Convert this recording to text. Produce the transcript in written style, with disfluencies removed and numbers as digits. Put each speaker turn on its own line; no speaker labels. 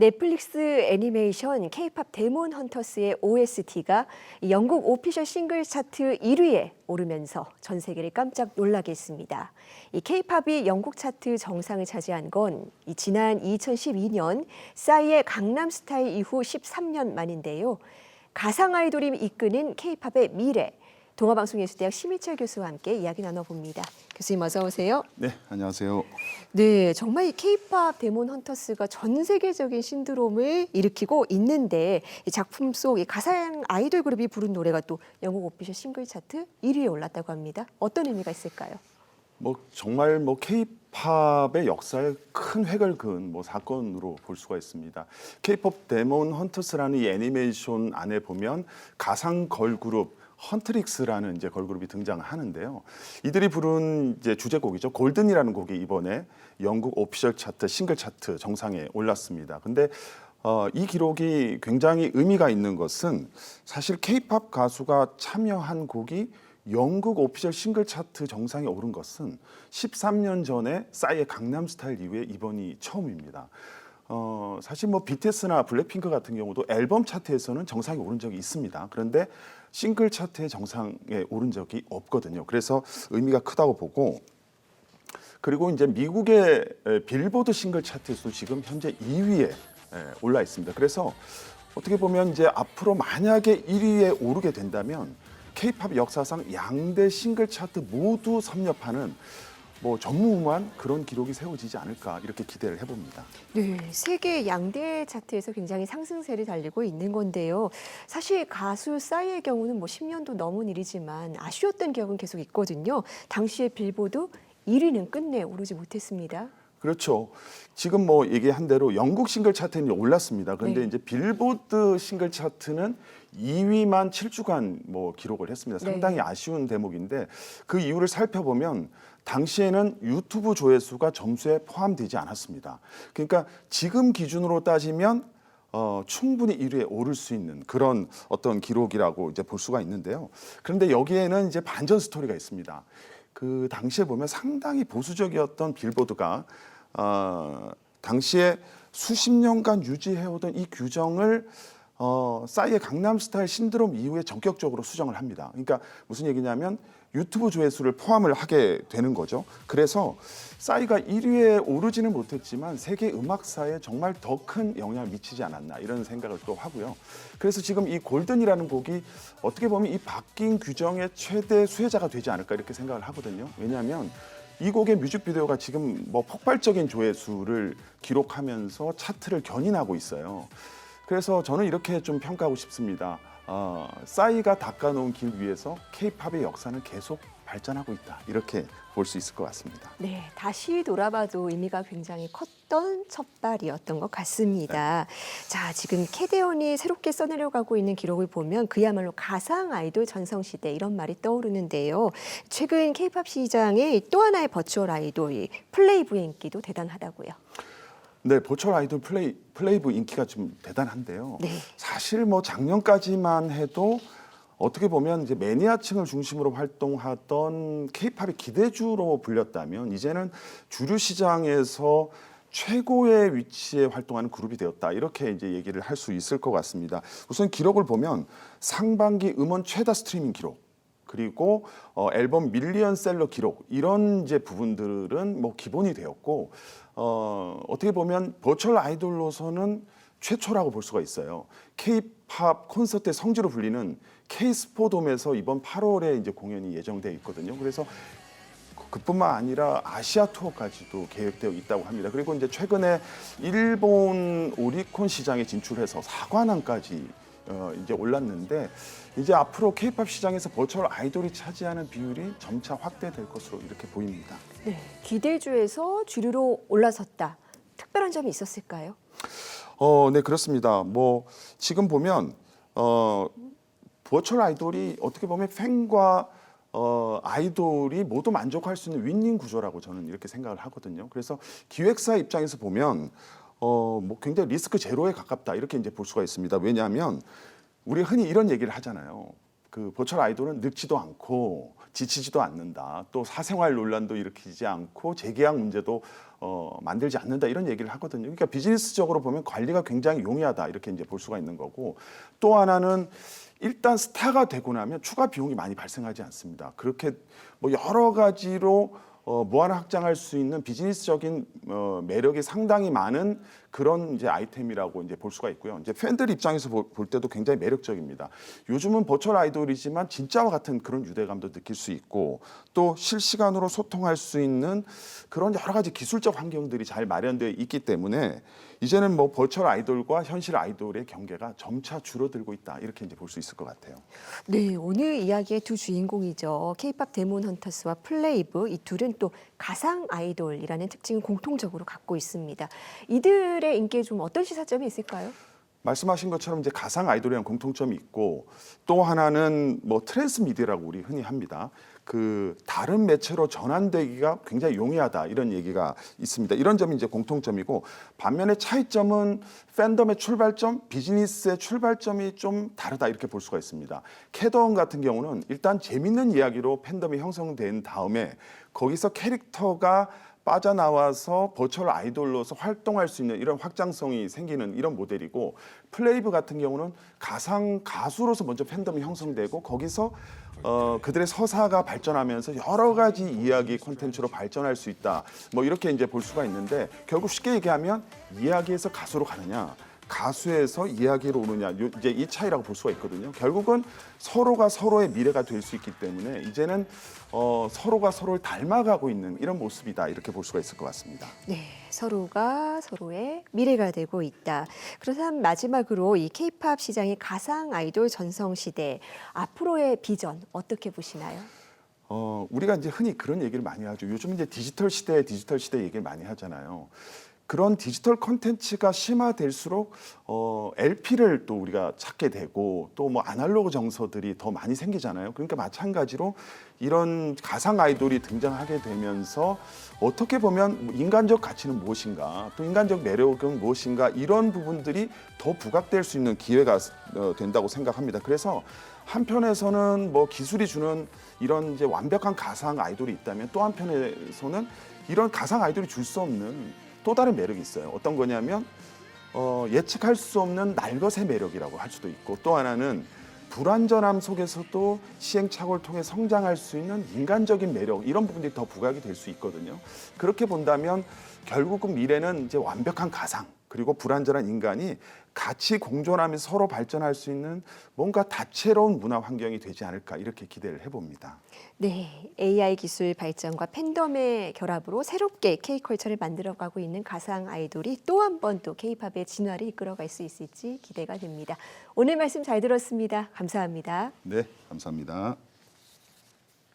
넷플릭스 애니메이션 K-팝 데몬 헌터스의 OST가 영국 오피셜 싱글 차트 1위에 오르면서 전 세계를 깜짝 놀라게 했습니다. 이 K-팝이 영국 차트 정상을 차지한 건 지난 2012년 싸이의 강남 스타일 이후 13년 만인데요. 가상 아이돌이 이끄는 K-팝의 미래, 동아방송예술대학 심희철 교수와 함께 이야기 나눠봅니다. 교수님 어서 오세요.
네, 안녕하세요.
네, 정말 이 K-팝 데몬 헌터스가 전 세계적인 신드롬을 일으키고 있는데 이 작품 속 이 가상 아이돌 그룹이 부른 노래가 또 영국 오피셜 싱글 차트 1위에 올랐다고 합니다. 어떤 의미가 있을까요?
정말 K-팝의 역사에 큰 획을 그은 사건으로 볼 수가 있습니다. K-팝 데몬 헌터스라는 이 애니메이션 안에 보면 가상 걸그룹 헌트릭스라는 이제 걸그룹이 등장하는데요. 이들이 부른 이제 주제곡이죠. 골든이라는 곡이 이번에 영국 오피셜 차트 싱글 차트 정상에 올랐습니다. 근데 이 기록이 굉장히 의미가 있는 것은 사실 K-팝 가수가 참여한 곡이 영국 오피셜 싱글 차트 정상에 오른 것은 13년 전에 싸이의 강남 스타일 이후에 이번이 처음입니다. 사실 BTS나 블랙핑크 같은 경우도 앨범 차트에서는 정상에 오른 적이 있습니다. 그런데 싱글 차트의 정상에 오른 적이 없거든요. 그래서 의미가 크다고 보고, 그리고 이제 미국의 빌보드 싱글 차트에서도 지금 현재 2위에 올라 있습니다. 그래서 어떻게 보면 이제 앞으로 만약에 1위에 오르게 된다면 K-팝 역사상 양대 싱글 차트 모두 섭렵하는 전무후무한 그런 기록이 세워지지 않을까 이렇게 기대를 해봅니다.
네, 세계 양대 차트에서 굉장히 상승세를 달리고 있는 건데요. 사실 가수 싸이의 경우는 10년도 넘은 일이지만 아쉬웠던 기억은 계속 있거든요. 당시에 빌보드 1위는 끝내 오르지 못했습니다.
그렇죠. 지금 얘기한 대로 영국 싱글 차트는 올랐습니다. 그런데
네.
이제 빌보드 싱글 차트는 2위만 7주간 기록을 했습니다. 상당히
네.
아쉬운 대목인데 그 이유를 살펴보면 당시에는 유튜브 조회수가 점수에 포함되지 않았습니다. 그러니까 지금 기준으로 따지면 충분히 1위에 오를 수 있는 그런 어떤 기록이라고 이제 볼 수가 있는데요. 그런데 여기에는 이제 반전 스토리가 있습니다. 그 당시에 보면 상당히 보수적이었던 빌보드가 당시에 수십 년간 유지해오던 이 규정을 싸이의 강남 스타일 신드롬 이후에 전격적으로 수정을 합니다. 그러니까 무슨 얘기냐면 유튜브 조회수를 포함을 하게 되는 거죠. 그래서 싸이가 1위에 오르지는 못했지만 세계 음악사에 정말 더 큰 영향을 미치지 않았나 이런 생각을 또 하고요. 그래서 지금 이 골든이라는 곡이 어떻게 보면 이 바뀐 규정의 최대 수혜자가 되지 않을까 이렇게 생각을 하거든요. 왜냐하면 이 곡의 뮤직비디오가 지금 폭발적인 조회수를 기록하면서 차트를 견인하고 있어요. 그래서 저는 이렇게 좀 평가하고 싶습니다. 싸이가 닦아놓은 길 위에서 K-팝의 역사는 계속 발전하고 있다. 이렇게 볼 수 있을 것 같습니다.
네, 다시 돌아봐도 의미가 굉장히 컸던 첫발이었던 것 같습니다. 네. 자, 지금 캐대언이 새롭게 써내려가고 있는 기록을 보면 그야말로 가상 아이돌 전성시대 이런 말이 떠오르는데요. 최근 K-팝 시장에 또 하나의 버추얼 아이돌 플레이브의 인기도 대단하다고요.
네, 버추얼 아이돌 플레이브 인기가 좀 대단한데요.
네.
사실 작년까지만 해도 어떻게 보면 이제 매니아층을 중심으로 활동하던 K-팝의 기대주로 불렸다면 이제는 주류 시장에서 최고의 위치에 활동하는 그룹이 되었다. 이렇게 이제 얘기를 할 수 있을 것 같습니다. 우선 기록을 보면 상반기 음원 최다 스트리밍 기록, 그리고 앨범 밀리언셀러 기록 이런 이제 부분들은 기본이 되었고 어떻게 보면 버추얼 아이돌로서는 최초라고 볼 수가 있어요. K-팝 콘서트의 성지로 불리는 K-스포돔에서 이번 8월에 이제 공연이 예정되어 있거든요. 그래서 그뿐만 아니라 아시아 투어까지도 계획되어 있다고 합니다. 그리고 이제 최근에 일본 오리콘 시장에 진출해서 4관왕까지 이제 올랐는데 이제 앞으로 K-팝 시장에서 버추얼 아이돌이 차지하는 비율이 점차 확대될 것으로 이렇게 보입니다.
네, 기대주에서 주류로 올라섰다. 특별한 점이 있었을까요?
네, 그렇습니다. 지금 보면 버추얼 아이돌이 어떻게 보면 팬과 아이돌이 모두 만족할 수 있는 윈윈 구조라고 저는 이렇게 생각을 하거든요. 그래서 기획사 입장에서 보면 굉장히 리스크 제로에 가깝다 이렇게 이제 볼 수가 있습니다. 왜냐하면 우리 흔히 이런 얘기를 하잖아요. 그 버추얼 아이돌은 늙지도 않고 지치지도 않는다. 또 사생활 논란도 일으키지 않고 재계약 문제도 만들지 않는다 이런 얘기를 하거든요. 그러니까 비즈니스적으로 보면 관리가 굉장히 용이하다 이렇게 이제 볼 수가 있는 거고 또 하나는 일단 스타가 되고 나면 추가 비용이 많이 발생하지 않습니다. 그렇게 뭐 여러 가지로 무한 확장할 수 있는 비즈니스적인 매력이 상당히 많은 그런 이제 아이템이라고 이제 볼 수가 있고요. 이제 팬들 입장에서 볼 때도 굉장히 매력적입니다. 요즘은 버추얼 아이돌이지만 진짜와 같은 그런 유대감도 느낄 수 있고 또 실시간으로 소통할 수 있는 그런 여러 가지 기술적 환경들이 잘 마련되어 있기 때문에 이제는 뭐 버추얼 아이돌과 현실 아이돌의 경계가 점차 줄어들고 있다 이렇게 이제 볼 수 있을 것 같아요.
네, 오늘 이야기의 두 주인공이죠. K-팝 데몬 헌터스와 플레이브 이 둘은 또 가상 아이돌이라는 특징을 공통적으로 갖고 있습니다. 이들의 인기에 좀 어떤 시사점이 있을까요?
말씀하신 것처럼 이제 가상 아이돌이랑 공통점이 있고 또 하나는 뭐 트랜스미디어라고 우리 흔히 합니다. 그 다른 매체로 전환되기가 굉장히 용이하다 이런 얘기가 있습니다. 이런 점이 이제 공통점이고 반면에 차이점은 팬덤의 출발점, 비즈니스의 출발점이 좀 다르다 이렇게 볼 수가 있습니다. 캐더원 같은 경우는 일단 재밌는 이야기로 팬덤이 형성된 다음에 거기서 캐릭터가 빠져나와서 버추얼 아이돌로서 활동할 수 있는 이런 확장성이 생기는 이런 모델이고 플레이브 같은 경우는 가상 가수로서 먼저 팬덤이 형성되고 거기서 그들의 서사가 발전하면서 여러 가지 이야기 콘텐츠로 발전할 수 있다. 뭐 이렇게 이제 볼 수가 있는데 결국 쉽게 얘기하면 이야기에서 가수로 가느냐 가수에서 이야기로 오느냐 이제 이 차이라고 볼 수가 있거든요. 결국은 서로가 서로의 미래가 될 수 있기 때문에 이제는 서로가 서로를 닮아가고 있는 이런 모습이다 이렇게 볼 수가 있을 것 같습니다.
네, 서로가 서로의 미래가 되고 있다. 그렇다면 마지막으로 이 K-팝 시장의 가상 아이돌 전성 시대 앞으로의 비전 어떻게 보시나요?
우리가 이제 흔히 그런 얘기를 많이 하죠. 요즘 이제 디지털 시대 얘기를 많이 하잖아요. 그런 디지털 콘텐츠가 심화될수록 LP를 또 우리가 찾게 되고 또 뭐 아날로그 정서들이 더 많이 생기잖아요. 그러니까 마찬가지로 이런 가상 아이돌이 등장하게 되면서 어떻게 보면 인간적 가치는 무엇인가 또 인간적 매력은 무엇인가 이런 부분들이 더 부각될 수 있는 기회가 된다고 생각합니다. 그래서 한편에서는 뭐 기술이 주는 이런 이제 완벽한 가상 아이돌이 있다면 또 한편에서는 이런 가상 아이돌이 줄 수 없는 또 다른 매력이 있어요. 어떤 거냐면 예측할 수 없는 날것의 매력이라고 할 수도 있고 또 하나는 불완전함 속에서도 시행착오를 통해 성장할 수 있는 인간적인 매력 이런 부분들이 더 부각이 될 수 있거든요. 그렇게 본다면 결국은 미래는 이제 완벽한 가상 그리고 불완전한 인간이 같이 공존하면서 서로 발전할 수 있는 뭔가 다채로운 문화 환경이 되지 않을까 이렇게 기대를 해봅니다.
네, AI 기술 발전과 팬덤의 결합으로 새롭게 K컬처를 만들어가고 있는 가상 아이돌이 또 한 번 또 K-팝의 진화를 이끌어갈 수 있을지 기대가 됩니다. 오늘 말씀 잘 들었습니다. 감사합니다.
네, 감사합니다.